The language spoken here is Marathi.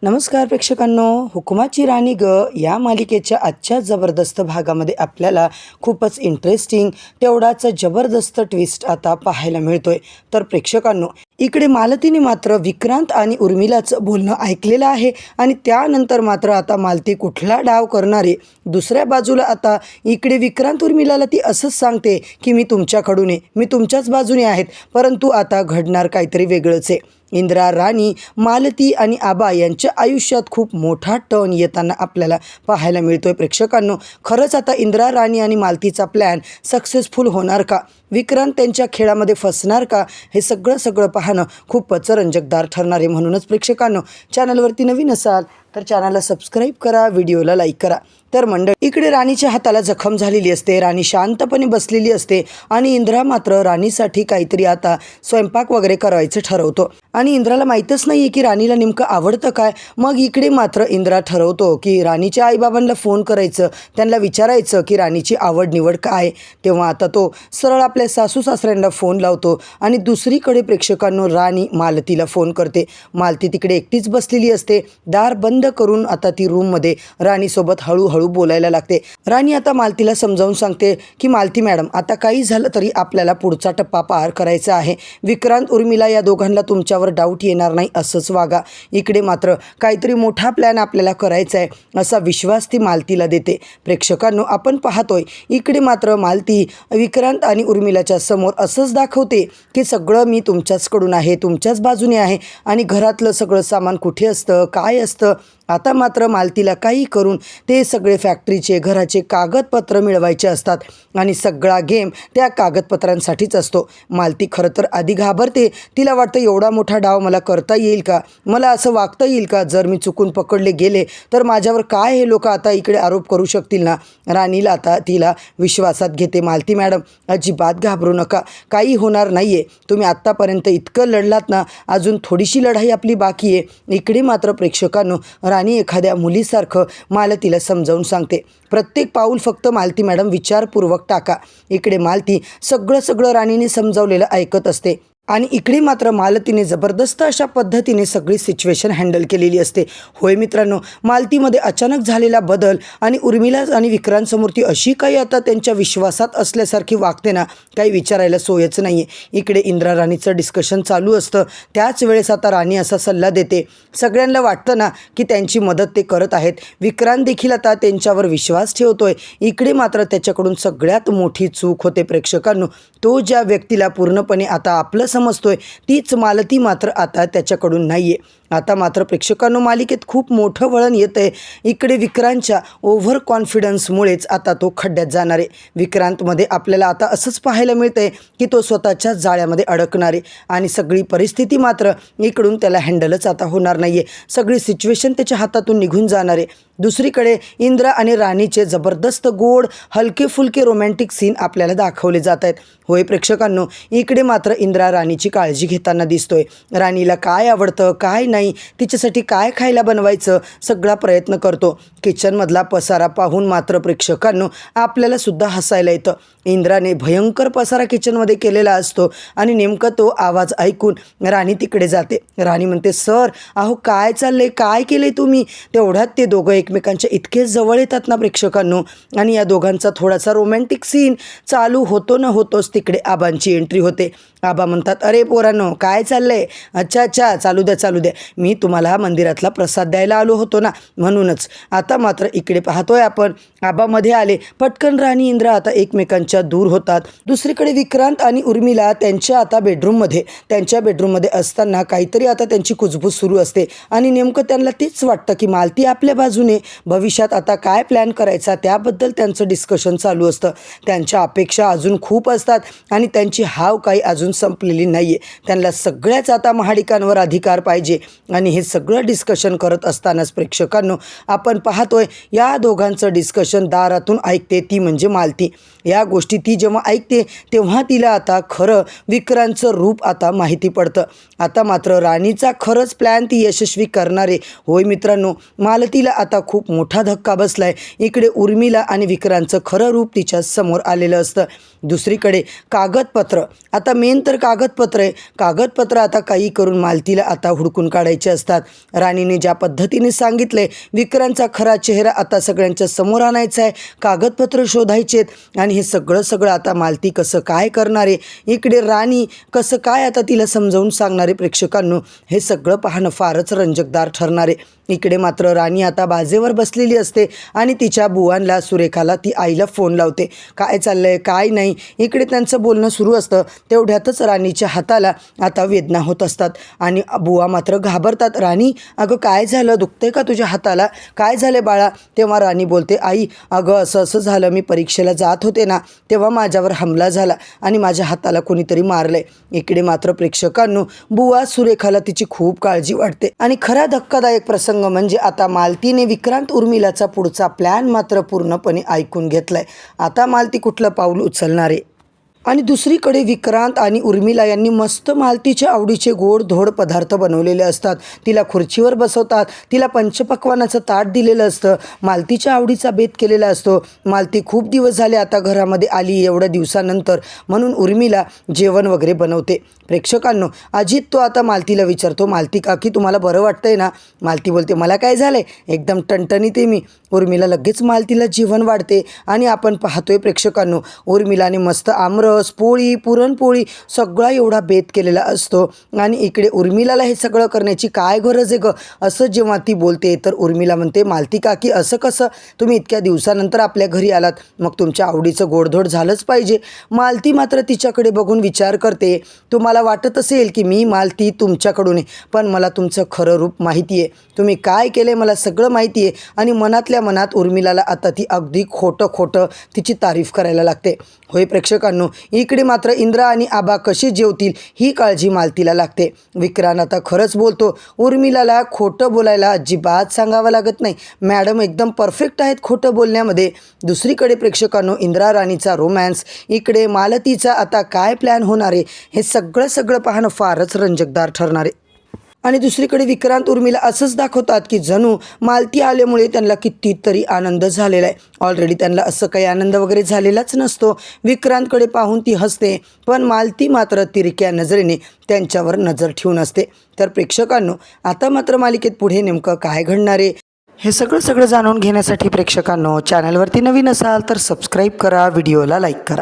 नमस्कार प्रेक्षकांनो, हुकुमाची राणी ग या मालिकेच्या आजच्या जबरदस्त भागामध्ये आपल्याला खूपच इंटरेस्टिंग तेवढाच जबरदस्त ट्विस्ट आता पाहायला मिळतोय। तर प्रेक्षकांनो, इकडे मालतीने मात्र विक्रांत आणि उर्मिलाचं बोलणं ऐकलेलं आहे आणि त्यानंतर मात्र आता मालती कुठला डाव करणारे। दुसऱ्या बाजूला आता इकडे विक्रांत उर्मिलाला ती असंच सांगते की मी तुमच्याकडून आहे, मी तुमच्याच बाजूने आहेत, परंतु आता घडणार काहीतरी वेगळंच आहे। इंद्रा, राणी, मालती आणि आबा यांच्या आयुष्यात खूप मोठा टर्न येताना आपल्याला पाहायला मिळतोय। प्रेक्षकांनो, खरंच आता इंद्रा, राणी आणि मालतीचा प्लॅन सक्सेसफुल होणार का? विक्रांत त्यांच्या खेळामध्ये फसणार का? हे सगळं पाहणं खूपच रंजकदार ठरणार आहे। म्हणूनच प्रेक्षकांनो, चॅनलवरती नवीन असाल तर चॅनलला सबस्क्राईब करा, व्हिडिओला लाईक करा। तर मंडळी, इकडे राणीच्या हाताला जखम झालेली असते, राणी शांतपणे बसलेली असते आणि इंद्रा मात्र राणीसाठी काहीतरी आता स्वयंपाक वगैरे करायचं ठरवतो आणि इंद्राला माहीतच नाही आहे की राणीला नेमकं आवडतं काय। मग इकडे मात्र इंद्रा ठरवतो की राणीच्या आईबाबांना फोन करायचं, त्यांना विचारायचं की राणीची आवड निवड काय। तेव्हा आता तो सरळ आपल्या सासू सासऱ्यांना फोन लावतो आणि दुसरीकडे प्रेक्षकांनो, राणी मालतीला फोन करते। मालती तिकडे एकटीच बसलेली असते, दार बंद करून आता ती रूममध्ये राणीसोबत हळूहळू बोलायला लागते। राणी आता मालतीला समजावून सांगते की मालती मॅडम, आता काही झालं तरी आपल्याला पुढचा टप्पा पार करायचा आहे। विक्रांत, उर्मिला या दोघांना तुमच्यावर डाऊट येणार नाही असंच वागा। इकडे मात्र काहीतरी मोठा प्लॅन आपल्याला करायचा आहे असा विश्वास ती मालतीला देते। प्रेक्षकांनो, आपण पाहतोय इकडे मात्र मालती विक्रांत आणि उर्मिलाच्या समोर असंच दाखवते की सगळं मी तुमच्याचकडून आहे, तुमच्याच बाजूने आहे आणि घरातलं सगळं सामान कुठे असतं, काय असतं। आता मात्र मालतीला काही करून ते सगळे फॅक्टरीचे, घराचे कागदपत्र मिळवायचे असतात आणि सगळा गेम त्या कागदपत्रांसाठीच असतो। मालती खरं तर आधी घाबरते, तिला वाटतं एवढा मोठा डाव मला करता येईल का, मला असं वागता येईल का, जर मी चुकून पकडले गेले तर माझ्यावर काय हे लोक आता इकडे आरोप करू शकतील ना। राणीला आता तिला विश्वासात घेते, मालती मॅडम अजिबात घाबरू नका, काही होणार नाही आहे, तुम्ही आत्तापर्यंत इतकं लढलात ना, अजून थोडीशी लढाई आपली बाकी आहे। इकडे मात्र प्रेक्षकांनो, राणी एखाद्या मुलीसारखं मालतीला समजावून सांगते, प्रत्येक पाऊल फक्त मालती मॅडम विचारपूर्वक टाका। इकडे मालती सगळं राणीने समजावलेलं ऐकत असते आणि इकडे मात्र मालतीने जबरदस्त अशा पद्धतीने सगळी सिच्युएशन हँडल केलेली असते। होय मित्रांनो, मालतीमध्ये अचानक झालेला बदल आणि उर्मिला आणि विक्रांतसमोर ती अशी काही आता त्यांच्या विश्वासात असल्यासारखी वागते ना, काही विचारायला सोयच नाही आहे। इकडे इंद्रा राणीचं डिस्कशन चालू असतं, त्याच वेळेस आता राणी असा सल्ला देते, सगळ्यांना वाटतं ना की त्यांची मदत ते करत आहेत, विक्रांत देखील आता त्यांच्यावर विश्वास ठेवतोय। इकडे मात्र त्याच्याकडून सगळ्यात मोठी चूक होते प्रेक्षकांनो, तो ज्या व्यक्तीला पूर्णपणे आता आपलं समजतोय तीच मालती मात्र आता त्याच्याकडून नाही आहे। आता मात्र प्रेक्षकांनो, मालिकेत खूप मोठं वळण येतं आहे। इकडे विक्रांतच्या ओव्हर कॉन्फिडन्समुळेच आता तो खड्ड्यात जाणार आहे। विक्रांतमध्ये आपल्याला आता असंच पाहायला मिळतं आहे की तो स्वतःच्या जाळ्यामध्ये अडकणार आहे आणि सगळी परिस्थिती मात्र इकडून त्याला हँडलच आता होणार नाही आहे, सगळी सिच्युएशन त्याच्या हातातून निघून जाणार आहे। दुसरीकडे इंद्रा आणि राणीचे जबरदस्त गोड हलके फुलके रोमॅन्टिक सीन आपल्याला दाखवले जात आहेत। होय प्रेक्षकांनो, इकडे मात्र इंद्रा राणीची काळजी घेताना दिसतोय, राणीला काय आवडतं काय नाही, तिच्यासाठी काय खायला बनवायचं सगळा प्रयत्न करतो। किचनमधला पसारा पाहून मात्र प्रेक्षकांनो आपल्याला सुद्धा हसायला येतं। इंद्राने भयंकर पसारा किचनमध्ये केलेला असतो आणि नेमकं तो आवाज ऐकून राणी तिकडे जाते। राणी म्हणते, सर अहो काय चाललंय, काय केलंय तुम्ही? तेवढ्यात ते दोघं एकमेकांच्या इतके जवळ येतात ना प्रेक्षकांनो, आणि या दोघांचा थोडासा रोमॅन्टिक सीन चालू होतो न होतोच तिकडे आबांची एंट्री होते। आबा म्हणतात, अरे पोरांनो काय चाललंय? अच्छा चालू द्या, मी तुम्हाला मंदिरातला प्रसाद द्यायला आलो होतो ना, म्हणूनच। आता मात्र इकडे पाहतोय आपण, आबा मध्ये आले, पटकन राणी इंद्रा आता एकमेकांच्या दूर होतात। दुसरीकडे विक्रांत आणि उर्मिला त्यांच्या बेडरूममध्ये असताना काहीतरी आता त्यांची कुजबूज सुरू असते आणि नेमकं त्यांना तेच वाटतं की मालती आपल्या बाजूने, भविष्यात आता काय प्लॅन करायचा त्याबद्दल त्यांचं डिस्कशन चालू असतं। त्यांच्या अपेक्षा अजून खूप असतात आणि त्यांची हाव काही अजून संपलेली नाही आहे, त्यांना सगळ्याच आता महाडिकांवर अधिकार पाहिजे आणि हे सगळं डिस्कशन करत असतानाच प्रेक्षकांनो आपण पाहतोय या दोघांचं डिस्कशन दारातून ऐकते ती म्हणजे मालती। या गोष्टी ती जेव्हा ऐकते तेव्हा तिला आता खरं विक्रांतचं रूप आता माहिती पडतं। आता मात्र राणीचा खरंच प्लॅन ती यशस्वी करणारे। होय मित्रांनो, मालतीला आता खूप मोठा धक्का बसलाय। इकडे उर्मिला आणि विक्रांतचं खरं रूप तिच्या समोर आलेलं असतं। दुसरीकडे कागदपत्र, आता मेन त्यानंतर कागदपत्र आहे. कागदपत्र आता काही करून मालतीला आता हुडकून काढायचे असतात. राणीने ज्या पद्धतीने सांगितले, विक्रांतचा खरा चेहरा आता सगळ्यांच्या समोर आणायचा आहे, कागदपत्र शोधायचेत आणि हे सगळं आता मालती कसं काय करणार आहे, इकडे राणी कसं काय आता तिला समजावून सांगणारे. प्रेक्षकांनो, हे सगळं पाहणं फारच रंजकदार ठरणार आहे. इकडे मात्र राणी आता बाजेवर बसलेली असते आणि तिच्या बुवांना, सुरेखाला ती आईला फोन लावते. काय चाललंय काय नाही, इकडे त्यांचं बोलणं सुरू असतं. तेवढ्यातच राणीच्या हाताला आता वेदना होत असतात आणि बुवा मात्र घाबरतात. राणी, अगं काय झालं, दुखतंय का तुझ्या हाताला, काय झालं बाळा? तेव्हा राणी बोलते, आई अगं असं झालं, मी परीक्षेला जात होते ना, तेव्हा माझ्यावर हमला झाला आणि माझ्या हाताला कोणीतरी मारलंय. इकडे मात्र प्रेक्षकांनो, बुवा सुरेखाला तिची खूप काळजी वाटते आणि खरा धक्कादायक प्रसंग म्हणजे आता मालतीने विक्रांत उर्मिलाचा पुढचा प्लॅन मात्र पूर्णपणे ऐकून घेतलाय. आता मालती कुठलं पाऊल उचलणार आहे? आणि दुसरीकडे विक्रांत आणि उर्मिला यांनी मस्त मालतीच्या आवडीचे गोड-धोड पदार्थ बनवलेले असतात. तिला खुर्चीवर बसवतात, तिला पंचपक्वान्नाचं ताट दिलेलं असतं, मालतीच्या आवडीचा बेत केलेला असतो. मालती खूप दिवस झाले आता घरामध्ये आली, एवढ्या दिवसानंतर, म्हणून उर्मिला जेवण वगैरे बनवते. प्रेक्षकांनो, अजित तो आता मालतीला विचारतो, मालती काकी तुम्हाला बरं वाटतंय ना? मालती बोलते, मला काय झालंय, एकदम टणटणीत आहे मी. उर्मिला लगेच मालतीला जेवण वाढते आणि आपण पाहतोय प्रेक्षकांनो, उर्मिलाने मस्त आमरस, पोळी, पुरणपोळी सगळा एवढा बेत केलेला असतो आणि इकडे उर्मिलाला हे सगळं करण्याची काय गरज आहे गं, असं जेव्हा ती बोलते तर उर्मिला म्हणते, मालती काकी असं कसं, तुम्ही इतक्या दिवसानंतर आपल्या घरी आलात, मग तुमच्या आवडीचं गोडधोड झालंच पाहिजे. मालती मात्र तिच्याकडे बघून विचार करते, तुम्हाला वाटत असेल की मी मालती तुमच्याकडून आहे, पण मला तुमचं खरं रूप माहिती आहे, तुम्ही काय केलं आहे मला सगळं माहिती आहे. आणि मनातल्या मनात उर्मिलाला आता ती अगदी खोटं तिची तारीफ करायला लागते. होय प्रेक्षकांनो, इकडे मात्र इंद्रा आणि आबा कशी जेवतील ही काळजी मालतीला लागते. विक्रांत आता खरंच बोलतो, उर्मिलाला खोटं बोलायला अजिबात सांगावं लागत नाही, मॅडम एकदम परफेक्ट आहेत खोटं बोलण्यामध्ये. दुसरीकडे प्रेक्षकांनो, इंद्रा राणीचा रोमॅन्स, इकडे मालतीचा आता काय प्लॅन होणार आहे, हे सगळं पाहणं फारच रंजकदार ठरणार आहे. आणि दुसरीकडे विक्रांत उर्मिला असंच दाखवतात की जणू मालती आल्यामुळे त्यांना कितीतरी आनंद झालेला आहे. ऑलरेडी त्यांना असं काही आनंद वगैरे झालेलाच नसतो. विक्रांतकडे पाहून ती हसते, पण मालती मात्र तिरक्या नजरेने त्यांच्यावर नजर ठेवून असते. तर प्रेक्षकांनो, आता मात्र मालिकेत पुढे नेमकं काय घडणार आहे हे सगळं जाणून घेण्यासाठी प्रेक्षकांनो, चॅनलवरती नवीन असाल तर सबस्क्राईब करा, व्हिडिओला लाईक करा.